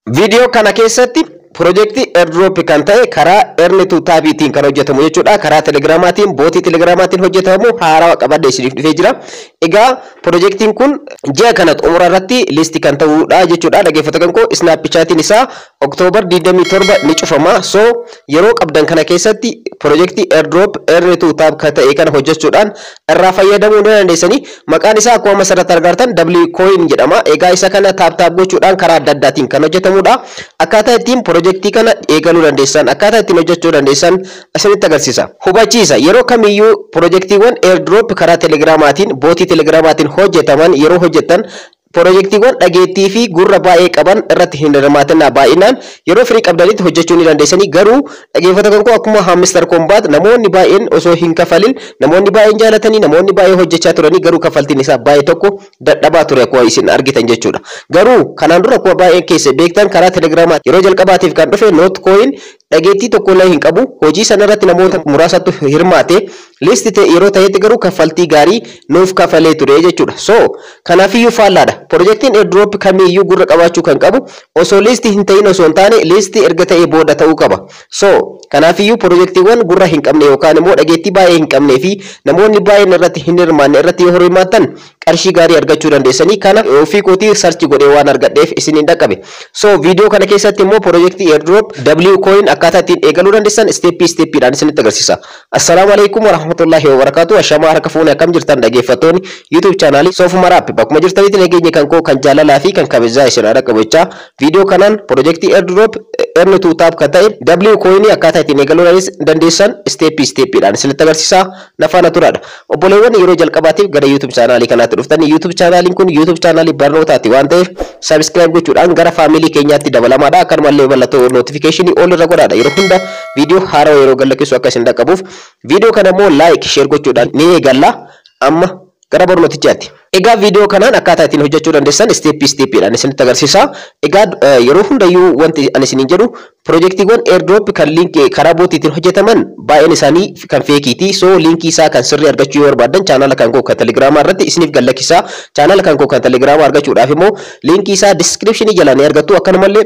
Video kana keessatti Project airdrop kan ta'e karaa Earn2 taabiitiin kan hojjetamu jechuudha. Karaa Telegramaatiin, bootii Telegramaatiin hojjetamu haarawaa qabadde isiniif dhufee jira. Egaa projectiin kun ji'a kana xumura irratti listi kan ta'uudha jechuudha. Dhaggeeffattoota koo Snapchatiin isaa October 27 ni cufama. So yeroo qabdan kana keessatti project airdrop Earn2 taab kan ta'e kana hojjechuudhaan irraa fayyadamuu dandeessanii. Maqaan isaa akkuma asirratti argitan WCoin jedhama. Egaa isa kana taab gochuudhaan karaa adda addaatiin kan hojjetamudha. Akkaataa ittiin projectii kana eegaluu dandeessan, akkaataa ittiin hojjechuu dandeessan asinitti agarsiisa. Hubachiisa yeroo kamiyyuu projectiiwwan airdrop karaa Telegramaatiin, bootii Telegramaatiin hojjetaman yeroo hojjetan projectiiwwan dhageettii fi gurra baay'ee qaban irratti hin hirmaatinaa baay'inaan yeroo firii qabdanitti hojjechuu ni dandeessanii. Garuu dhaggeeffattoota koo akkuma Hamster Combat namoonni baay'een osoo hin kafalin, namoonni baay'een jaalatanii, namoonni baay'ee hojjechaa turanii garuu kafaltiin isaa baay'ee tokko dadhabaa ture akkuma isin argitan jechuudha. Garuu kanaan dura akkuma baay'een keessa beektan karaa Telegramaa yeroo jalqabaatiif kan dhufe Notcoin dhageettii tokko illee hin qabu. Hojii sana irratti namoota muraasatu hirmaate. Listi yeroo ta'etti garuu kaffaltii gaarii nuuf kafalee ture jechuudha. So kanaafiyyuu faallaadha. Projectiin airdrop kamiyyuu gurra qabaachuu kan qabu osoo listi hin ta'in osoo hin taane listi erga ta'ee booda ta'uu qaba. So kanaafiyyuu projectiiwwan gurra hin qabne yookaan immoo dhageettii baay'ee hin qabnee fi namoonni baay'een irratti hin hirmaanne irratti yoo hirmaattan qarshii gaarii argachuu dandeessanii. Kana ofii kootii search godhee waan argadheef isiniin dhaqqabe. So video kana keessatti immoo projectii airdrop WCoin akkaataa ittiin eegaluu dandeessan steppiidhaan isinitti agarsiisa. Assalaamu alaykum warahmatullahi wabarakatuh. Ashamaa harka fuunee akkam jirtan dhaggeeffattoonni YouTube channel Soofuma Raap bakkuma jirtanitti nageenya kan koo kan jaalalaa fi kan kabajaa isin dhaqqabachaa video kanaan projectii airdrop Earn2 taab kan ta'e WCoin akkaataa ittiin eegaluu dandeessan steppiidhaan isinitti agarsiisa. Nafaana turaadha. Obboleewwan yeroo jalqabaatiif gara YouTube channel kanaatti dhuftanii YouTube channel kun YouTube channel barnootaati waan ta'eef subscribe gochuudhaan gara family keenyaatti dabalamaadha. Akkanumallee mallattoo notification all irra godhaadha. Yeroo hunda video haarawaa yeroo galakkisu akka isin dhaqqabuuf video kana immoo like share gochuudhaan ni eegalla. Amma gara barnootichaatti. Egaa video kanaan akkaataa ittiin hojjechuu dandeessan steppiidhaan isinitti agarsiisa. Egaa yeroo hundayyuu wanti ani isiniin jedhu projectiiwwan airdrop kan linkii karaa bootiitiin hojjetaman baay'een isaanii kan feekiiti. So linkii isaa kan sirrii argachuu yoo barbaadan channel kan koo kan Telegramaa irratti isiniif gallakkisa. Channel kan koo kan Telegramaa argachuudhaaf immoo linkii isaa description jala ni argattu. Akkanumallee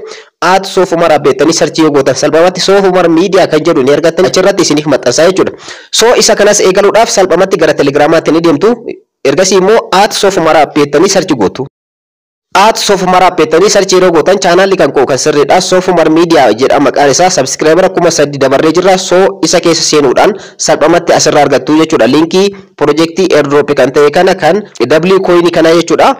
@Soofuma Raap beektanii search yoo gootan salphamatti Soofuma Media kan jedhu ni argattan. Achirratti isiniif maxxansaa jechuudha. So isa kanas eegaluudhaaf salphamatti gara Telegramaatti ni deemtu. Ergasii immoo @Soofuma Raap beektanii search gootu. Soofuma Raap beektanii search yeroo gootan channel kan koo kan sirriidha. Soofuma Media jedhama maqaan isaa. Subscriber 3,000 dabarree jirra. So isa keessa seenuudhaan salphamatti asirraa argattu jechuudha. Linkii projectii airdrop kan ta'e kana kan WCoin kana jechuudha.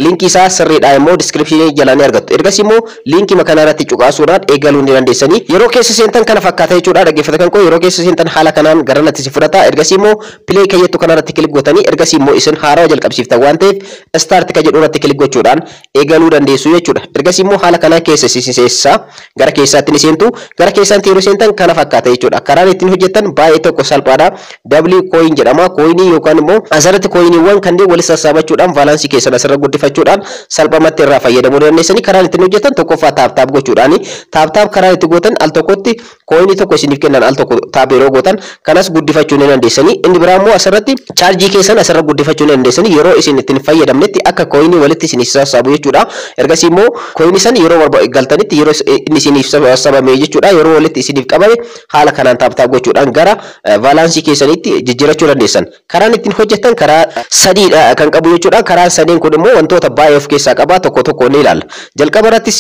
Linkii isaa sirriidha immoo description jala ni argattu. Ergasii immoo linkii makana irratti cuqaasuudhaan eegaluu ni dandeessanii. Yeroo keessa seentan kana fakkaata jechuudha. Dhaggeeffattoota koo yeroo keessa seentan haala kanaan gara natti si fudhata. Ergasii immoo play kayyattu kana irratti kilik gootanii ergasii immoo isin haarawaa jalqabsiiftan waan ta'eef start ka jedhu irratti kilik gochuudhaan eegaluu dandeessu jechuudha. Ergasii immoo haala kanaan keessa seessa gara keessaatti ni seentu. Gara keessaatti yeroo seentan kana fakkaata jechuudha. Karaan ittiin hojjettan baay'ee tokko salphaadha. WCoin jedhama. Coinii yookaan immoo asirratti coiniiwwan kanneen walitti sassaabachuudhaan balaansii keessan asirra guddifachuudhaan salphamatti irraa fayyadamuu dandeessanii. Karaan ittiin hojjetan tokkoffaa taap gochuudhaani. Taap karaan itti gootan al tokkotti coinii tokko isiniif kennan al tokko taap yeroo gootan kanas guddifachuu ni dandeessanii. Inni biraa immoo asirratti chaarjii keessan asirra guddifachuu ni dandeessanii yeroo isin ittiin fayyadamnetti akka coinii walitti isiniif sassaabu jechuudha. Ergasii immoo coinii san yeroo galtanitti yeroo inni isiniif sassabame jechuudha. Yeroo walitti isiniif qabame haala kanaan taap gochuudhaan gara balaansii keessanitti jijjiirachuu dandeessan. Karaan ittiin hojjetan karaa sadiidha kan qabu jechuudha. Karaan sadeen kun immoo wantoota baay'ee of keessaa qaba. Tokko ni ilaalla. Jalqaba irratti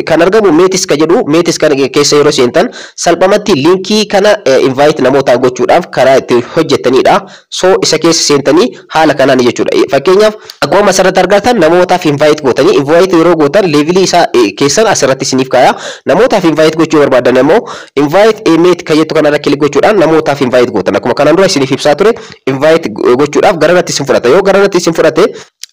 kan argamu Meetis ka jedhu. Meetis kana keessa yeroo seentan salphamatti linkii kana invite namootaan gochuudhaaf karaa itti hojjetanidha. So isa keessa seentanii haala kanaan jechuudha. Fakkeenyaaf akkuma asirratti argatan namootaaf invite gootanii invite yeroo gootan levelii isaa keessan asirratti isiniif kaaya. Namootaaf invite gochuu barbaadan immoo invite meet ka jettu kanarra kilik gochuudhaan namootaaf invite gootan. Akkuma kanaan dura isiniif ibsaa ture invite gochuudhaaf garanatti isin fudhata. Yoo garanatti isin fudhate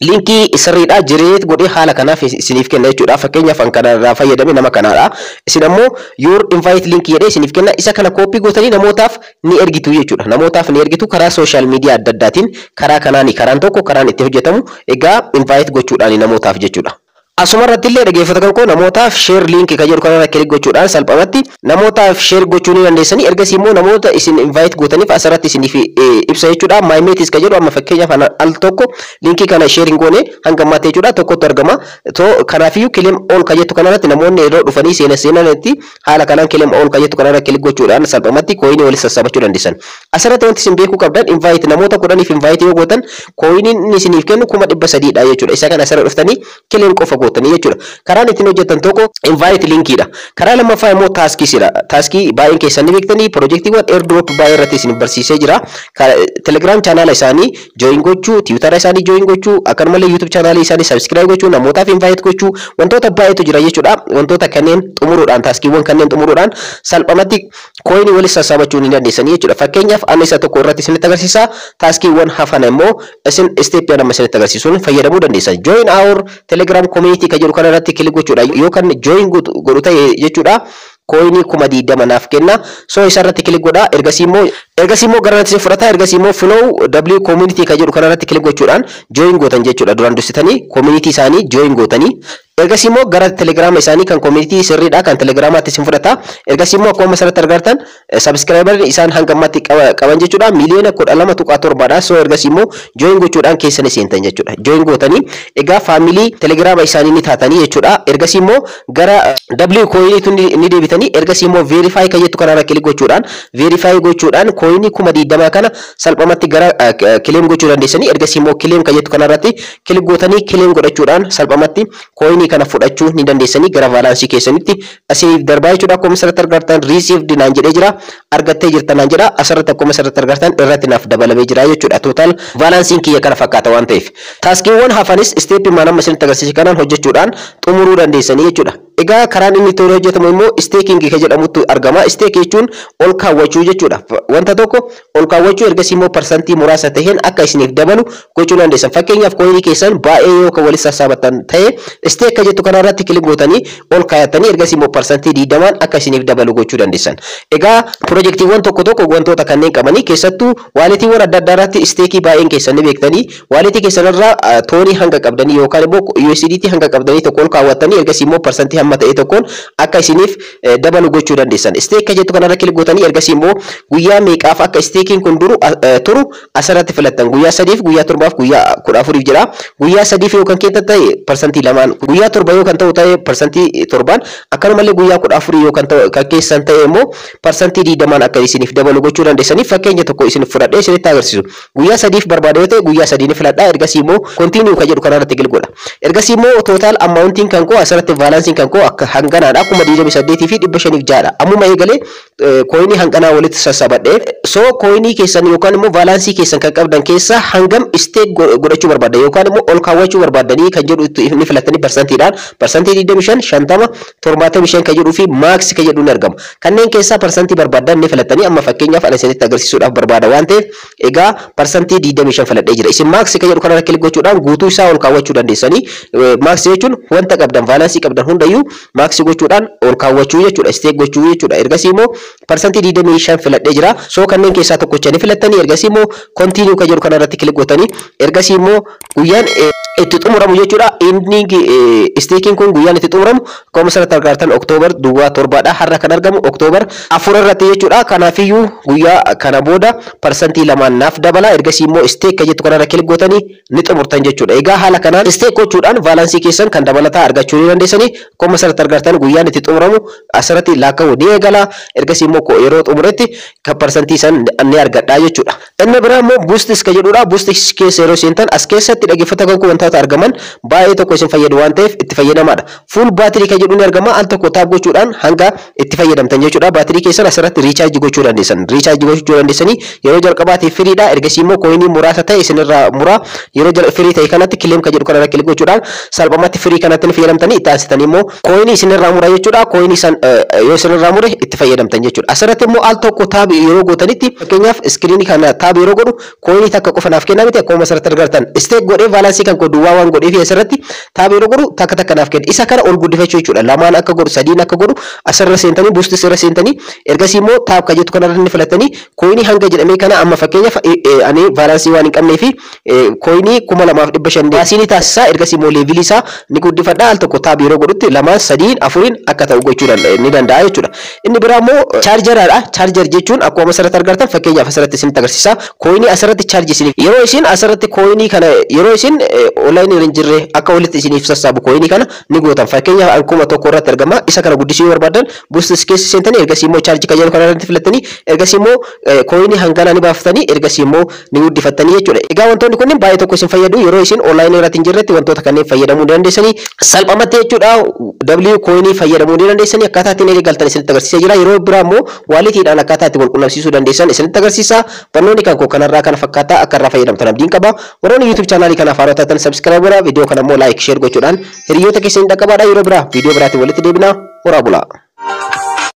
linkii sirriidha jireet godhee haala kanaaf isiniif kenna jechuudha. Fakkeenyaaf kan kanarraa fayyadame nama kanaadha. Isin ammoo your invite link jedhee isiniif kenna. Isa kana copy gootanii namootaaf ni ergitu jechuudha. Namootaaf ni ergitu karaa social media adda addaatiin karaa kanaani karaan tokko karaan itti hojjetamu egaa invite gochuudhaan namootaaf jechuudha. Asumarratti illee dhaggeeffattoota koo namootaaf share link kan jedhu kanarra kilik gochuudhaan salphumatti namootaaf share gochuu ni dandeessanii. Ergasii immoo namoota isin invite gootaniif asirratti isiniif ibsa jechuudha. My mates kan jedhu amma fakkeenyaaf al tokko linkii kana sharing goone hanga ammaatti jechuudha tokkotu argama. Kanaafiyyuu claim all kan jettu kanarratti namoonni yeroo dhufanii seenanitti haala kanaan claim all kan jettu kanarra kilik gochuudhaan salphumatti coin waliin sassabachuu dandeessan. Asirratti wanti isin beekuu qabdan invite namoota 10 invite yoo gootan coinin isiniif kennu 300 dha jechuudha. Isa kana asirra dhuftanii claim qofa gootanii jechuudha. Karaan ittiin hojjetan tokko invite linkiidha. Karaa lammaffaa immoo taskiidha. Taskii baay'een keessan ni beektanii projektiiwwan airdrop baay'ee irratti isin barsiisee jira. Telegram channel isaanii join gochuu, Twitter isaanii join gochuu, akkasumallee YouTube channel isaanii subscribe gochuu, namootaaf invite gochuu, wantoota baay'eetu jira jechuudha. Wantoota kanneen xumuruudhaan taskiiwwan kanneen xumuruudhaan salphumatti coin waliin sassabachuu ni dandeessanii jechuudha. Fakkeenyaaf ani isa tokko irratti isinitti agarsiisa. Taskiiwwan hafan immoo isin step nama isinitti agarsiisuun fayyadamuu dandeessan. Join our Telegram community kan jedhu kanarratti kilik gochuudha yookaan join godhu ta'e jechuudha. Coin 20 naaf kenna. So isarratti kilik godha. Ergasii immoo garanti fudhata. Ergasii immoo flow w community kan jedhu kanarratti kilik gochuudhaan join gootan jechuudha. Duraan dursitanii community isaanii join gootanii. Ergasii immoo gara Telegram isaanii kan community sirriidha kan Telegramaatti isin fudhata. Ergasii immoo akkuma asirratti argartan subscriber isaan hanga ammatti qaban jechuudha. Miliyoona 12.7 dha. So ergasii immoo join gochuudhaan keessan seentan jechuudha. Join gootanii egaa family Telegram isaanii ni taatanii jechuudha. Ergasii immoo gara w coin ni deebitanii ergasii immoo verify kan jettu kanarra kilik gochuudhaan verify gochuudhaan coin 20 kana salphumatti gara claim gochuu dandeessanii. Ergasii immoo claim kan jettu kanarratti kilik gootanii claim godhachuudhaan salphumatti coin kana fudhachuu ni dandeessanii gara balaansii keessanitti asiif darbaa jechuudha. Akkuma asirratti argartan received naan jedhee jira, argattee jirtan naan jedha. Asirratti akkuma asirratti argartan irratti naaf dabalamee jira jechuudha. Total balansiin kiyya kana fakkaata waan ta'eef taskiiwwan hafanis step nama isinitti agarsiise kanaan hojjechuudhaan xumuruu dandeessanii jechuudha. Egaa karaan inni toora hojjetamu immoo staking kan jedhamutu argama. Stake jechuun ol kaawwachuu jechuudha. Wanta tokko ol kaawwachuu ergasii immoo persentii muraasa ta'een akka isiniif dabalu gochuu dandeessan. Fakkeenyaaf coinii keessan baay'ee yoo kan waliin sassaabatan ta'e stake kan jettu kanarratti kilik gootanii ol kaayatanii ergasii immoo persentii 20 akka isiniif dabalu gochuu dandeessan. Egaa projektiiwwan tokko wantoota kanneen qabanii keessattuu waaletiiwwan adda addaa irratti stake baay'een keessan ni beektanii waaletii keessanirraa toonii hanga qabdanii yookaan immoo USDT hanga qabdanii tokko ol kaawwatanii ergasii immoo persentii amma ta'e tokkoon akka isiniif dabalu gochuu dandeessan. Stake kan jettu kanarra kilik gootanii ergasii immoo guyyaa meeqaaf akka staking kun turu asirratti filattan. Guyyaa 3 guyyaa 7 guyyaa 14 jira. Guyyaa 3 yoo kan keessa ta'e persentii 2, guyyaa 7 yoo kan ta'e persentii 7, akkanumallee guyyaa 14 yoo kan keessan ta'e immoo persentii 20 akka isiniif dabalu gochuu dandeessanii. Fakkeenya tokko isin fudhadhee isinitti agarsiisu. Guyyaa 3 barbaade yoo ta'e guyyaa 3 ni filadhaa. Ergasii immoo continue kan jedhu kanarratti kilik godha. Ergasii immoo total amountiin kan koo asirratti balansiin kan koo akka hanganaadha. 28 fi 506 dha. Ammuma eegalee coinii hanganaa walitti sassabadhee so coinii keessan yookaan immoo balansii keessan kan qabdan keessa hangam stake godhachuu barbaaddan yookaan immoo ol kaawwachuu barbaadanii kan jedhu ni filattanii persentiidhaan persentii 25 50 75 kan jedhuu fi max kan jedhu ni argama. Kanneen keessaa persentii barbaaddan ni filattanii amma fakkeenyaaf ani isinitti agarsiisuudhaaf barbaada waan ta'eef egaa persentii 25 filadhee jira. Isin max kan jedhu kanarra kilik gochuudhaan guutuu isaa ol kaawwachuu dandeessanii. Max jechuun wanta qabdan balansii qabdan hundayyuu max gochuudhaan ol kaawwachuu jechuudha. Stake gochuu jechuudha. Ergasii immoo persentii 25 filadhee jira. So kanneen keessaa tokkocha ni filattanii ergasii immoo continue kan jedhu kanarratti kilik gootanii ergasii immoo guyyaan itti xumuramu jechuudha. Ending staking kun guyyaan itti xumuramu akkuma asirratti argartan Oktoobar 7 dha. Har'a kan argamu Oktoobar 4 irratti jechuudha. Kanaafiyyuu guyyaa kana booda persentii 2 naaf dabala. Ergasii immoo stake kan jettu kanarra kilik gootanii ni xumurtan jechuudha. Egaa haala kanaan stake gochuudhaan balansii keessan kan dabalataa argachuu ni dandeessanii. Akkuma asirratti argartan guyyaan itti xumuramu asirratti lakkaa'uu ni eegala. Ergasii immoo yeroo xumuretti kan persentii san ni argadhaa jechuudha. Inni biraa immoo boostis kan jedhudha. Boostis keessa yeroo seentan as keessatti dhaggeeffattoota kan wantoota argaman baay'ee tokko isin fayyadu waan ta'eef itti fayyadamaadha. Full battery kan jedhu ni argama. Al tokko taap gochuudhaan hanga itti fayyadamtan jechuudha. Battery keessan asirratti recharge gochuu dandeessan. Recharge gochuu dandeessanii yeroo jalqabaatiif firiidha. Ergasii immoo coinii muraasa ta'e isinirraa muraa yeroo firii ta'e kanatti claim kan jedhu kanarra kilik gochuudhaan salphumatti firii kanatti ni fayyadamtanii itti aansitanii immoo coin isinirraa mura jechuudha. Coin san yoo isinirraa mure itti fayyadamtan jechuudha. Asirratti immoo al tokko tab yeroo gootanitti fakkeenyaaf screen kana tab yeroo godhu coin takka qofa naaf kenna miti akkuma asirratti argartan stake godhee balance kan ko duwwaa waan godhee fi asirratti tab yeroo godhu takka naaf kenna. Isa kana ol guddifachuu jechuudha. Lamaan akka godhu sadiin akka godhu asirra seentanii boost asirra seentanii ergasii immoo tab ka jettu kanarra ni filatanii coin hanga jedhamee kana amma fakkeenyaaf ani balance waan hin qabnee fi coin 2500 baasii taasisaa ergasii immoo level isaa ni guddifadha. Al tokko tab yeroo godhutti lamaan sadiin afuriin akka ta'u gochuu ni danda'a jechuudha. Inni biraa immoo chargeradha. Charger jechuun akkuma asirratti argartan fakkeenyaaf asirratti isin agarsiisa. Coin asirratti charge isin yeroo isin asirratti coin kana yeroo isin online hin jirre akka walitti isiniif sassaabu coin kana ni gootan. Fakkeenyaaf akkuma tokko irratti argama. Isa kana guddisuu barbaadan boost keessa seentanii ergasii immoo charge kan jedhu kana irratti filatanii ergasii immoo coin hangana ni baaftanii ergasii immoo ni guddifatanii jechuudha. Egaa wantoonni kunniin baay'ee tokko isin fayyadu yeroo isin online irratti hin jirretti wantoota kanneen fayyadamuu dandeessanii salphamatti jechuudha. W coin fayyadamuu dandeessanii akkaataa ittiin eegaltan isinitti agarsiisaa jira. Yeroo biraa immoo walitiidhaan akkaataa itti wal qunnamsiisuu dandeessan isinitti agarsiisa. Barnoonni kan koo kanarraa kana fakkaata akka irraa fayyadamtan abdiin qaba. Warroonni YouTube chaanaalii kanaaf haaraa taatan subscribe godhaa. Viidiyoo kana immoo like share gochuudhaan hiriyoota keessaniin dhaqqabaadha. Yeroo biraa viidiyoo biraatiin walitti deebina. Horaa bulaa.